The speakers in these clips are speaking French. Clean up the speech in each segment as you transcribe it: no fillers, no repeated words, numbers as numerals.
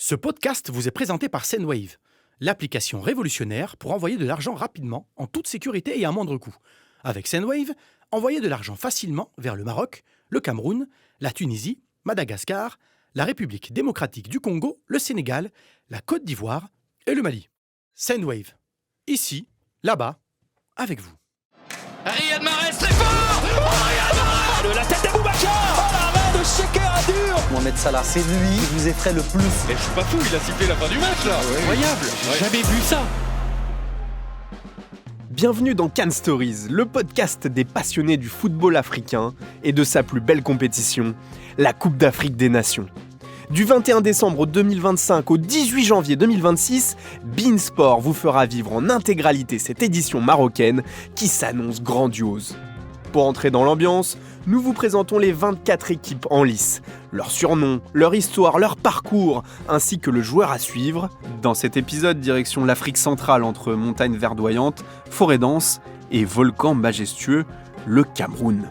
Ce podcast vous est présenté par Sendwave, l'application révolutionnaire pour envoyer de l'argent rapidement, en toute sécurité et à moindre coût. Avec Sendwave, envoyez de l'argent facilement vers le Maroc, le Cameroun, la Tunisie, Madagascar, la République démocratique du Congo, le Sénégal, la Côte d'Ivoire et le Mali. Sendwave, ici, là-bas, avec vous. Riyad Mahrez très fort. Riyad Mahrez, la tête d'Aboubacar. Oh la main de Sheker dur. Mohamed Salah, c'est lui qui vous effraie le plus. Et je suis pas fou, il a sifflé la fin du match là. Incroyable, j'ai jamais vu ça. Bienvenue dans Can Stories, le podcast des passionnés du football africain et de sa plus belle compétition, la Coupe d'Afrique des Nations. Du 21 décembre 2025 au 18 janvier 2026, beIN Sport vous fera vivre en intégralité cette édition marocaine qui s'annonce grandiose. Pour entrer dans l'ambiance, nous vous présentons les 24 équipes en lice, leurs surnoms, leur histoire, leur parcours, ainsi que le joueur à suivre. Dans cet épisode, direction l'Afrique centrale entre montagnes verdoyantes, forêts denses et volcans majestueux, le Cameroun.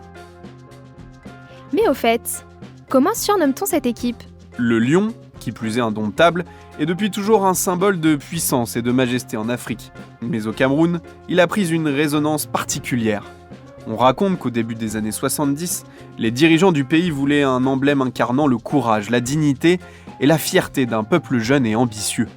Mais au fait, comment surnomme-t-on cette équipe ? Le lion, qui plus est indomptable, est depuis toujours un symbole de puissance et de majesté en Afrique. Mais au Cameroun, il a pris une résonance particulière. On raconte qu'au début des années 70, les dirigeants du pays voulaient un emblème incarnant le courage, la dignité et la fierté d'un peuple jeune et ambitieux.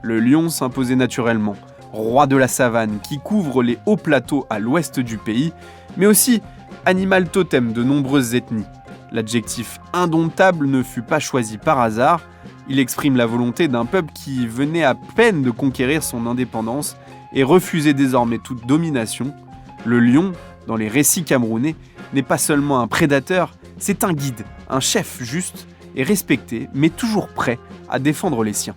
Le lion s'imposait naturellement, roi de la savane qui couvre les hauts plateaux à l'ouest du pays, mais aussi animal totem de nombreuses ethnies. L'adjectif indomptable ne fut pas choisi par hasard, il exprime la volonté d'un peuple qui venait à peine de conquérir son indépendance et refusait désormais toute domination. Le lion, dans les récits camerounais, n'est pas seulement un prédateur, c'est un guide, un chef juste et respecté, mais toujours prêt à défendre les siens.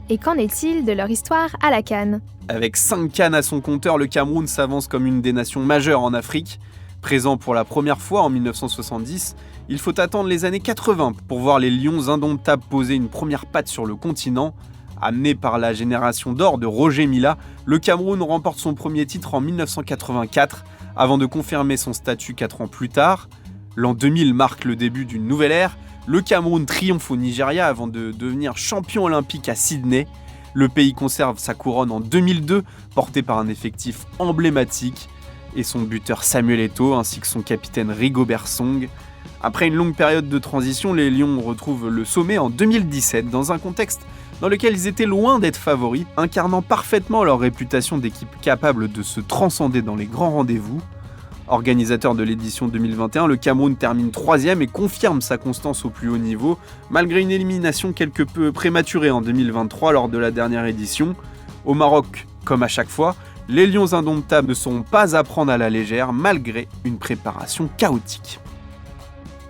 Et qu'en est-il de leur histoire à la CAN ? Avec 5 CAN à son compteur, le Cameroun s'avance comme une des nations majeures en Afrique. Présent pour la première fois en 1970, il faut attendre les années 80 pour voir les lions indomptables poser une première patte sur le continent. Amené par la génération d'or de Roger Milla, le Cameroun remporte son premier titre en 1984, avant de confirmer son statut 4 ans plus tard. L'an 2000 marque le début d'une nouvelle ère. Le Cameroun triomphe au Nigeria avant de devenir champion olympique à Sydney. Le pays conserve sa couronne en 2002, porté par un effectif emblématique, et son buteur Samuel Eto'o ainsi que son capitaine Rigobert Song. Après une longue période de transition, les Lions retrouvent le sommet en 2017 dans un contexte dans lequel ils étaient loin d'être favoris, incarnant parfaitement leur réputation d'équipe capable de se transcender dans les grands rendez-vous. Organisateur de l'édition 2021, le Cameroun termine 3e et confirme sa constance au plus haut niveau, malgré une élimination quelque peu prématurée en 2023 lors de la dernière édition. Au Maroc, comme à chaque fois, les Lions indomptables ne sont pas à prendre à la légère, malgré une préparation chaotique.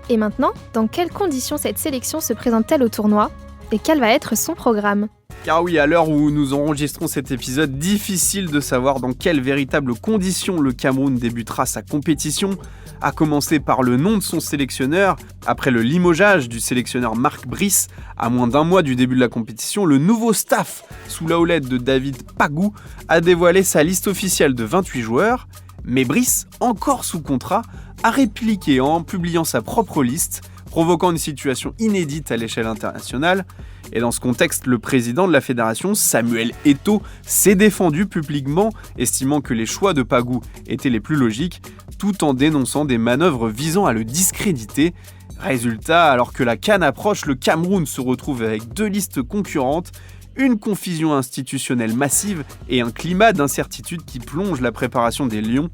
Et maintenant, dans quelles conditions cette sélection se présente-t-elle au tournoi ? Et quel va être son programme ? Car oui, à l'heure où nous enregistrons cet épisode, difficile de savoir dans quelles véritables conditions le Cameroun débutera sa compétition, à commencer par le nom de son sélectionneur. Après le limogeage du sélectionneur Marc Brice, à moins d'un mois du début de la compétition, le nouveau staff, sous la houlette de David Pagou, a dévoilé sa liste officielle de 28 joueurs. Mais Brice, encore sous contrat, a répliqué en publiant sa propre liste, provoquant une situation inédite à l'échelle internationale. Et dans ce contexte, le président de la fédération, Samuel Eto'o, s'est défendu publiquement, estimant que les choix de Pagou étaient les plus logiques, tout en dénonçant des manœuvres visant à le discréditer. Résultat, alors que la CAN approche, le Cameroun se retrouve avec 2 listes concurrentes, une confusion institutionnelle massive et un climat d'incertitude qui plonge la préparation des Lions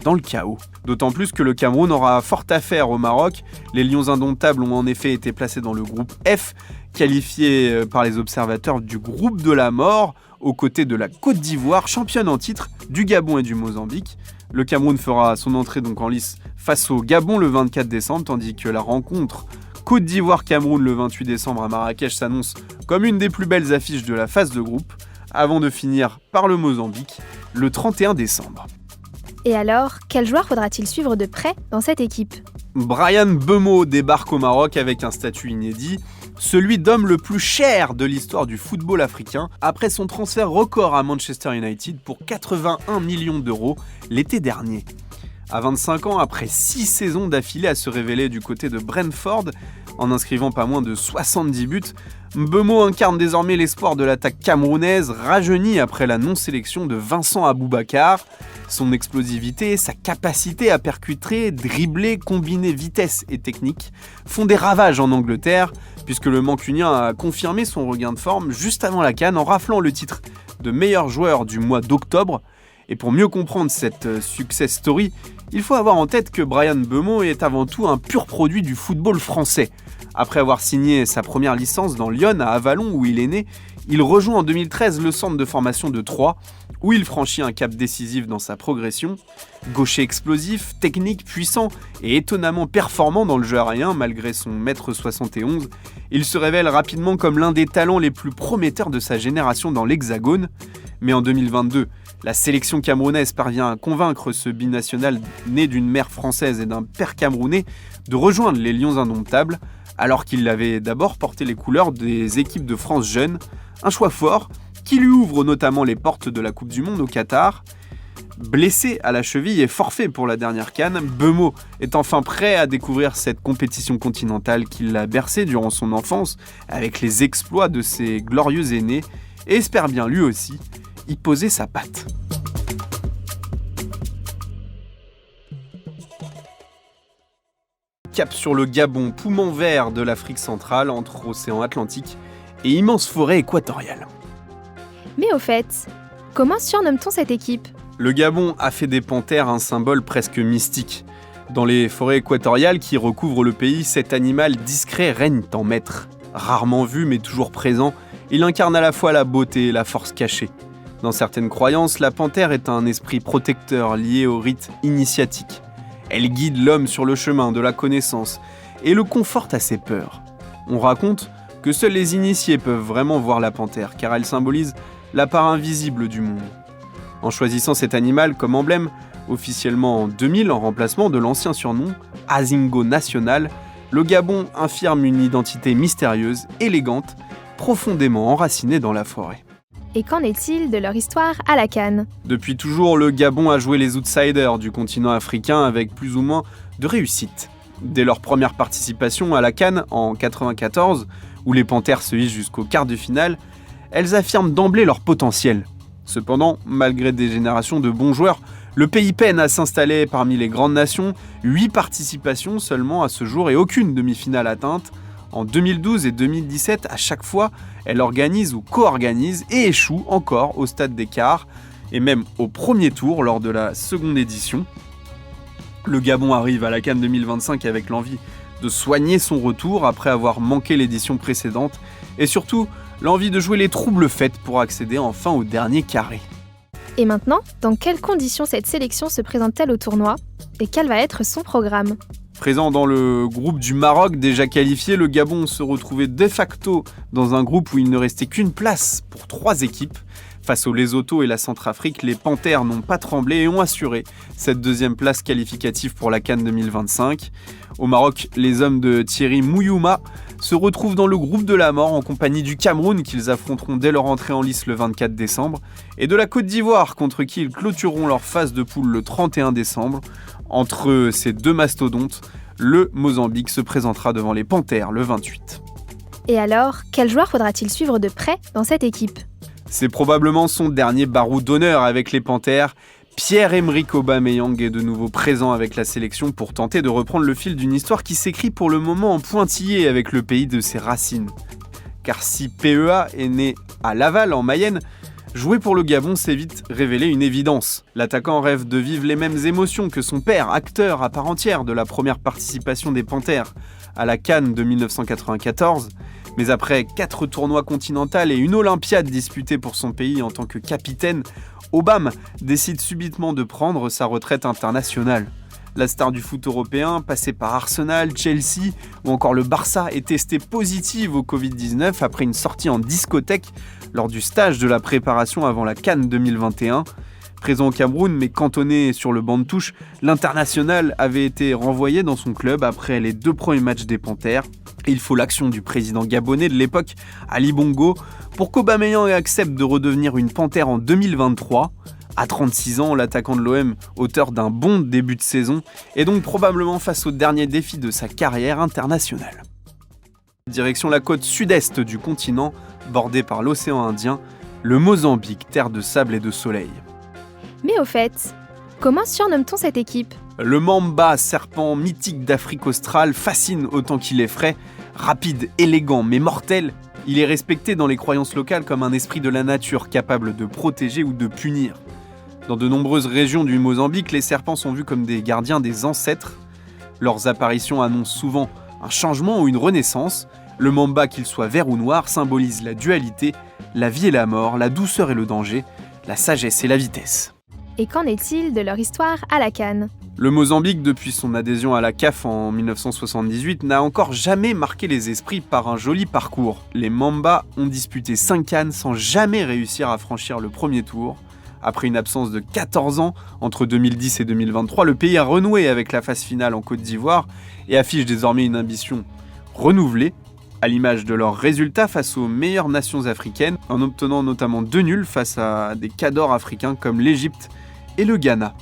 dans le chaos. D'autant plus que le Cameroun aura fort à faire au Maroc. Les Lions indomptables ont en effet été placés dans le groupe F, qualifié par les observateurs du groupe de la mort, aux côtés de la Côte d'Ivoire, championne en titre, du Gabon et du Mozambique. Le Cameroun fera son entrée donc en lice face au Gabon le 24 décembre, tandis que la rencontre Côte d'Ivoire-Cameroun le 28 décembre à Marrakech s'annonce comme une des plus belles affiches de la phase de groupe, avant de finir par le Mozambique le 31 décembre. Et alors, quel joueur faudra-t-il suivre de près dans cette équipe ? Bryan Mbeumo débarque au Maroc avec un statut inédit, celui d'homme le plus cher de l'histoire du football africain, après son transfert record à Manchester United pour 81 millions d'euros l'été dernier. À 25 ans, après 6 saisons d'affilée à se révéler du côté de Brentford, en inscrivant pas moins de 70 buts. Mbeumo incarne désormais l'espoir de l'attaque camerounaise, rajeuni après la non-sélection de Vincent Aboubakar. Son explosivité, sa capacité à percuter, dribbler, combiner vitesse et technique font des ravages en Angleterre, puisque le Mancunien a confirmé son regain de forme juste avant la CAN en raflant le titre de meilleur joueur du mois d'octobre. Et pour mieux comprendre cette success story, il faut avoir en tête que Bryan Mbeumo est avant tout un pur produit du football français. Après avoir signé sa première licence dans Lyon à Avallon où il est né, il rejoint en 2013 le centre de formation de Troyes, où il franchit un cap décisif dans sa progression. Gaucher explosif, technique, puissant et étonnamment performant dans le jeu aérien malgré son 1m71, il se révèle rapidement comme l'un des talents les plus prometteurs de sa génération dans l'Hexagone. Mais en 2022, la sélection camerounaise parvient à convaincre ce binational né d'une mère française et d'un père camerounais de rejoindre les Lions indomptables, alors qu'il avait d'abord porté les couleurs des équipes de France jeunes, un choix fort qui lui ouvre notamment les portes de la Coupe du Monde au Qatar. Blessé à la cheville et forfait pour la dernière CAN, Mbeumo est enfin prêt à découvrir cette compétition continentale qui l'a bercé durant son enfance avec les exploits de ses glorieux aînés et espère bien lui aussi y poser sa patte. Cap sur le Gabon, poumon vert de l'Afrique centrale entre océan Atlantique et immense forêt équatoriale. Mais au fait, comment surnomme-t-on cette équipe ? Le Gabon a fait des panthères un symbole presque mystique. Dans les forêts équatoriales qui recouvrent le pays, cet animal discret règne en maître. Rarement vu mais toujours présent, il incarne à la fois la beauté et la force cachée. Dans certaines croyances, la panthère est un esprit protecteur lié au rite initiatique. Elle guide l'homme sur le chemin de la connaissance et le conforte à ses peurs. On raconte que seuls les initiés peuvent vraiment voir la panthère car elle symbolise la part invisible du monde. En choisissant cet animal comme emblème, officiellement en 2000 en remplacement de l'ancien surnom Azingo National, le Gabon affirme une identité mystérieuse, élégante, profondément enracinée dans la forêt. Et qu'en est-il de leur histoire à la CAN ? Depuis toujours, le Gabon a joué les outsiders du continent africain avec plus ou moins de réussite. Dès leur première participation à la CAN en 1994, où les Panthères se hissent jusqu'au quart de finale, elles affirment d'emblée leur potentiel. Cependant, malgré des générations de bons joueurs, le pays peine à s'installer parmi les grandes nations, 8 participations seulement à ce jour et aucune demi-finale atteinte. En 2012 et 2017, à chaque fois, elle organise ou co-organise et échoue encore au stade des quarts et même au premier tour lors de la seconde édition. Le Gabon arrive à la CAN 2025 avec l'envie de soigner son retour après avoir manqué l'édition précédente et surtout l'envie de jouer les troubles fêtes pour accéder enfin au dernier carré. Et maintenant, dans quelles conditions cette sélection se présente-t-elle au tournoi ? Et quel va être son programme ? Présent dans le groupe du Maroc déjà qualifié, le Gabon se retrouvait de facto dans un groupe où il ne restait qu'une place pour 3 équipes. Face au Lesotho et la Centrafrique, les Panthères n'ont pas tremblé et ont assuré cette deuxième place qualificative pour la CAN 2025. Au Maroc, les hommes de Thierry Mouyouma se retrouvent dans le groupe de la mort en compagnie du Cameroun qu'ils affronteront dès leur entrée en lice le 24 décembre et de la Côte d'Ivoire contre qui ils clôtureront leur phase de poule le 31 décembre. Entre ces deux mastodontes, le Mozambique se présentera devant les Panthères le 28. Et alors, quel joueur faudra-t-il suivre de près dans cette équipe ? C'est probablement son dernier barreau d'honneur avec les Panthères. Pierre-Emerick Aubameyang est de nouveau présent avec la sélection pour tenter de reprendre le fil d'une histoire qui s'écrit pour le moment en pointillé avec le pays de ses racines. Car si PEA est né à Laval en Mayenne, jouer pour le Gabon s'est vite révélé une évidence. L'attaquant rêve de vivre les mêmes émotions que son père, acteur à part entière de la première participation des Panthères à la CAN de 1994. Mais après 4 tournois continentaux et une Olympiade disputée pour son pays en tant que capitaine, Aubame décide subitement de prendre sa retraite internationale. La star du foot européen, passée par Arsenal, Chelsea ou encore le Barça, est testée positive au Covid-19 après une sortie en discothèque lors du stage de la préparation avant la CAN 2021. Présent au Cameroun mais cantonné sur le banc de touche, l'international avait été renvoyé dans son club après les 2 premiers matchs des Panthères. Et il faut l'action du président gabonais de l'époque, Ali Bongo, pour qu'Aubameyang accepte de redevenir une Panthère en 2023. À 36 ans, l'attaquant de l'OM, auteur d'un bon début de saison, est donc probablement face au dernier défi de sa carrière internationale. direction la côte sud-est du continent, bordée par l'océan Indien, le Mozambique, terre de sable et de soleil. Mais au fait, comment surnomme-t-on cette équipe ? Le mamba, serpent mythique d'Afrique australe, fascine autant qu'il effraie. Rapide, élégant, mais mortel, il est respecté dans les croyances locales comme un esprit de la nature capable de protéger ou de punir. Dans de nombreuses régions du Mozambique, les serpents sont vus comme des gardiens des ancêtres. Leurs apparitions annoncent souvent un changement ou une renaissance. Le mamba, qu'il soit vert ou noir, symbolise la dualité, la vie et la mort, la douceur et le danger, la sagesse et la vitesse. Et qu'en est-il de leur histoire à la CAN ? Le Mozambique, depuis son adhésion à la CAF en 1978, n'a encore jamais marqué les esprits par un joli parcours. Les Mambas ont disputé 5 CAN sans jamais réussir à franchir le premier tour. Après une absence de 14 ans, entre 2010 et 2023, le pays a renoué avec la phase finale en Côte d'Ivoire et affiche désormais une ambition renouvelée, à l'image de leurs résultats face aux meilleures nations africaines, en obtenant notamment 2 nuls face à des cadors africains comme l'Égypte et le Ghana.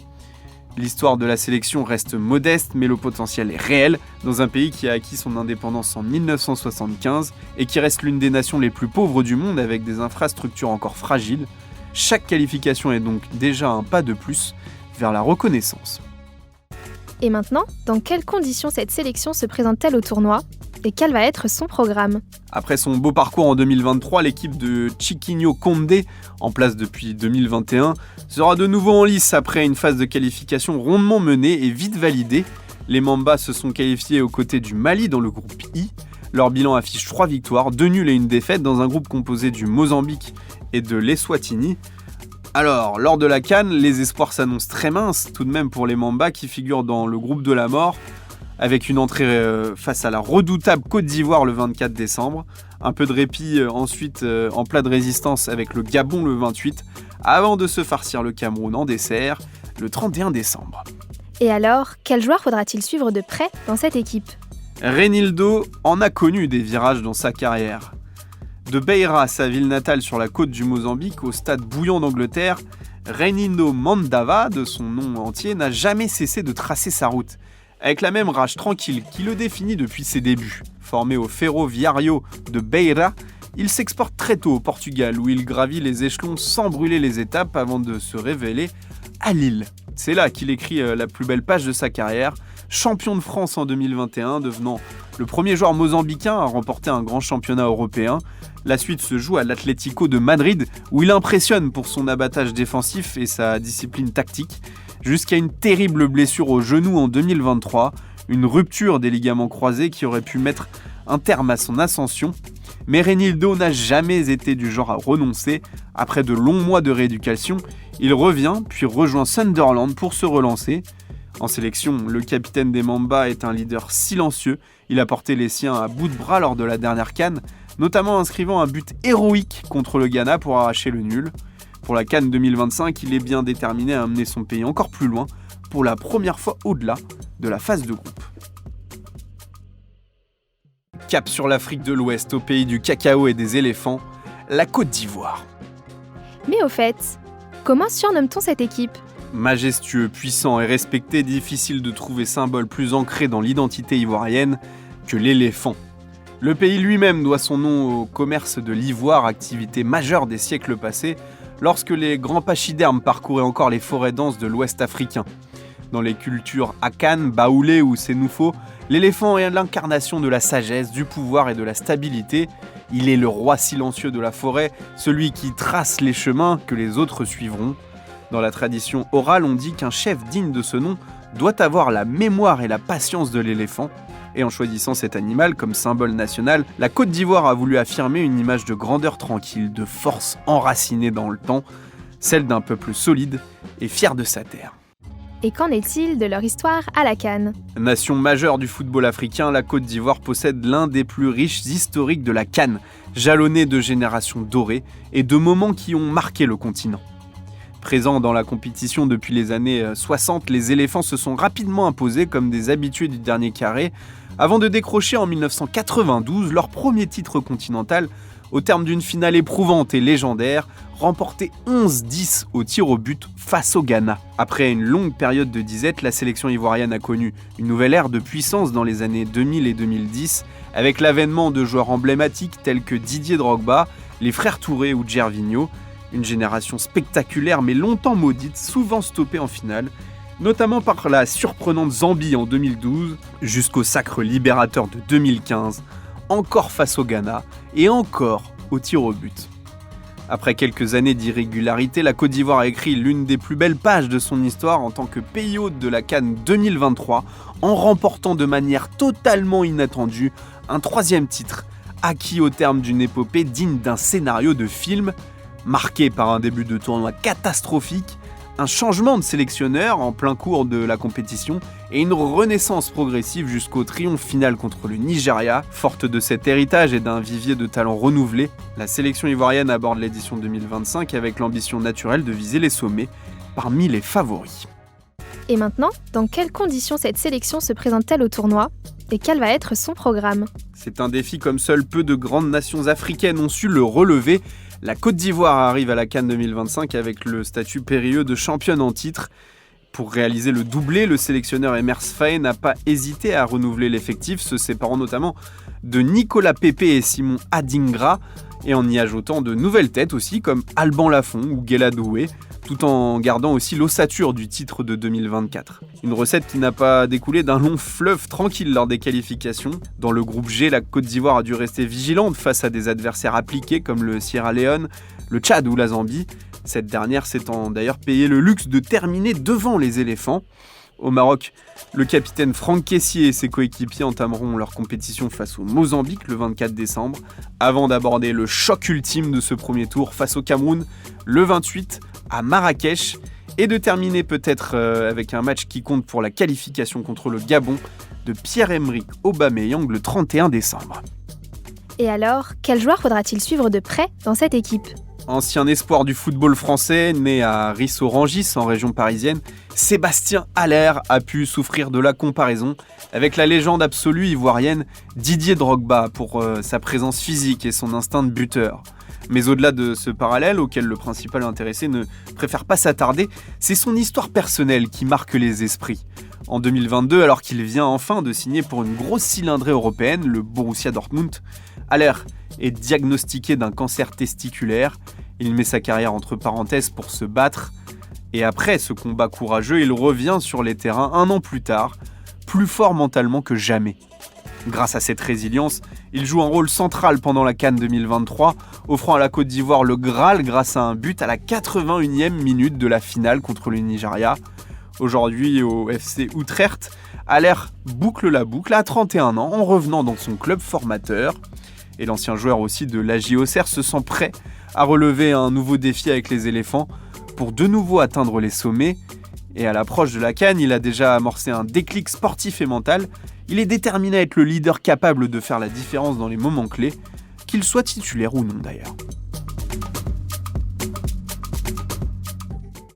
L'histoire de la sélection reste modeste, mais le potentiel est réel, dans un pays qui a acquis son indépendance en 1975 et qui reste l'une des nations les plus pauvres du monde avec des infrastructures encore fragiles. Chaque qualification est donc déjà un pas de plus vers la reconnaissance. Et maintenant, dans quelles conditions cette sélection se présente-t-elle au tournoi ? Et quel va être son programme ? Après son beau parcours en 2023, l'équipe de Chiquinho Condé, en place depuis 2021, sera de nouveau en lice après une phase de qualification rondement menée et vite validée. Les Mambas se sont qualifiés aux côtés du Mali dans le groupe I. Leur bilan affiche 3 victoires, 2 nuls et une défaite dans un groupe composé du Mozambique et de l'Eswatini. Alors, lors de la CAN, les espoirs s'annoncent très minces tout de même pour les Mambas qui figurent dans le groupe de la mort, avec une entrée face à la redoutable Côte d'Ivoire le 24 décembre, un peu de répit ensuite en plat de résistance avec le Gabon le 28, avant de se farcir le Cameroun en dessert le 31 décembre. Et alors, quel joueur faudra-t-il suivre de près dans cette équipe ? Reinildo en a connu des virages dans sa carrière. De Beira, sa ville natale sur la côte du Mozambique, au stade bouillant d'Angleterre, Reinildo Mandava, de son nom entier, n'a jamais cessé de tracer sa route, avec la même rage tranquille qui le définit depuis ses débuts. Formé au Ferroviário de Beira, il s'exporte très tôt au Portugal, où il gravit les échelons sans brûler les étapes avant de se révéler à Lille. C'est là qu'il écrit la plus belle page de sa carrière, champion de France en 2021, devenant le premier joueur mozambicain à remporter un grand championnat européen. La suite se joue à l'Atlético de Madrid, où il impressionne pour son abattage défensif et sa discipline tactique, jusqu'à une terrible blessure au genou en 2023, une rupture des ligaments croisés qui aurait pu mettre un terme à son ascension. Mais Reinildo n'a jamais été du genre à renoncer. Après de longs mois de rééducation, il revient puis rejoint Sunderland pour se relancer. En sélection, le capitaine des Mambas est un leader silencieux. Il a porté les siens à bout de bras lors de la dernière CAN, notamment inscrivant un but héroïque contre le Ghana pour arracher le nul. Pour la CAN 2025, il est bien déterminé à amener son pays encore plus loin, pour la première fois au-delà de la phase de groupe. Cap sur l'Afrique de l'Ouest, au pays du cacao et des éléphants, la Côte d'Ivoire. Mais au fait, comment surnomme-t-on cette équipe ? Majestueux, puissant et respecté, difficile de trouver symbole plus ancré dans l'identité ivoirienne que l'éléphant. Le pays lui-même doit son nom au commerce de l'ivoire, activité majeure des siècles passés, lorsque les grands pachydermes parcouraient encore les forêts denses de l'Ouest africain. Dans les cultures Akan, Baoulé ou Sénoufo, l'éléphant est l'incarnation de la sagesse, du pouvoir et de la stabilité. Il est le roi silencieux de la forêt, celui qui trace les chemins que les autres suivront. Dans la tradition orale, on dit qu'un chef digne de ce nom doit avoir la mémoire et la patience de l'éléphant. Et en choisissant cet animal comme symbole national, la Côte d'Ivoire a voulu affirmer une image de grandeur tranquille, de force enracinée dans le temps, celle d'un peuple solide et fier de sa terre. Et qu'en est-il de leur histoire à la CAN ? Nation majeure du football africain, la Côte d'Ivoire possède l'un des plus riches historiques de la CAN, jalonné de générations dorées et de moments qui ont marqué le continent. Présents dans la compétition depuis les années 60, les éléphants se sont rapidement imposés comme des habitués du dernier carré, avant de décrocher en 1992 leur premier titre continental au terme d'une finale éprouvante et légendaire, remportée 11-10 au tir au but face au Ghana. Après une longue période de disette, la sélection ivoirienne a connu une nouvelle ère de puissance dans les années 2000 et 2010, avec l'avènement de joueurs emblématiques tels que Didier Drogba, les frères Touré ou Gervinho, une génération spectaculaire mais longtemps maudite, souvent stoppée en finale, notamment par la surprenante Zambie en 2012, jusqu'au sacre libérateur de 2015, encore face au Ghana et encore au tir au but. Après quelques années d'irrégularité, la Côte d'Ivoire a écrit l'une des plus belles pages de son histoire en tant que pays hôte de la CAN 2023, en remportant de manière totalement inattendue un 3e titre, acquis au terme d'une épopée digne d'un scénario de film, marqué par un début de tournoi catastrophique, un changement de sélectionneur en plein cours de la compétition et une renaissance progressive jusqu'au triomphe final contre le Nigeria. Forte de cet héritage et d'un vivier de talents renouvelés, la sélection ivoirienne aborde l'édition 2025 avec l'ambition naturelle de viser les sommets parmi les favoris. Et maintenant, dans quelles conditions cette sélection se présente-t-elle au tournoi et quel va être son programme ? C'est un défi comme seules peu de grandes nations africaines ont su le relever. La Côte d'Ivoire arrive à la CAN 2025 avec le statut périlleux de championne en titre. Pour réaliser le doublé, le sélectionneur Emers Faé n'a pas hésité à renouveler l'effectif, se séparant notamment de Nicolas Pepe et Simon Adingra, et en y ajoutant de nouvelles têtes aussi comme Alban Lafont ou Guelha Doué, tout en gardant aussi l'ossature du titre de 2024. Une recette qui n'a pas découlé d'un long fleuve tranquille lors des qualifications. Dans le groupe G, la Côte d'Ivoire a dû rester vigilante face à des adversaires appliqués comme le Sierra Leone, le Tchad ou la Zambie, cette dernière s'étant d'ailleurs payé le luxe de terminer devant les éléphants. Au Maroc, le capitaine Franck Kessié et ses coéquipiers entameront leur compétition face au Mozambique le 24 décembre, avant d'aborder le choc ultime de ce premier tour face au Cameroun le 28 à Marrakech, et de terminer peut-être avec un match qui compte pour la qualification contre le Gabon de Pierre-Emerick Aubameyang le 31 décembre. Et alors, quel joueur faudra-t-il suivre de près dans cette équipe ? Ancien espoir du football français, né à Ris-au-Rangis en région parisienne, Sébastien Haller a pu souffrir de la comparaison avec la légende absolue ivoirienne Didier Drogba pour sa présence physique et son instinct de buteur. Mais au-delà de ce parallèle, auquel le principal intéressé ne préfère pas s'attarder, c'est son histoire personnelle qui marque les esprits. En 2022, alors qu'il vient enfin de signer pour une grosse cylindrée européenne, le Borussia Dortmund, Haller est diagnostiqué d'un cancer testiculaire. Il met sa carrière entre parenthèses pour se battre. Et après ce combat courageux, il revient sur les terrains 1 an plus tard, plus fort mentalement que jamais. Grâce à cette résilience, il joue un rôle central pendant la CAN 2023, offrant à la Côte d'Ivoire le Graal grâce à un but à la 81e minute de la finale contre le Nigeria. Aujourd'hui au FC Utrecht, Haller boucle la boucle à 31 ans en revenant dans son club formateur. Et l'ancien joueur aussi de l'AJ Auxerre se sent prêt à relever un nouveau défi avec les éléphants pour de nouveau atteindre les sommets. Et à l'approche de la CAN, il a déjà amorcé un déclic sportif et mental. Il est déterminé à être le leader capable de faire la différence dans les moments clés, qu'il soit titulaire ou non d'ailleurs.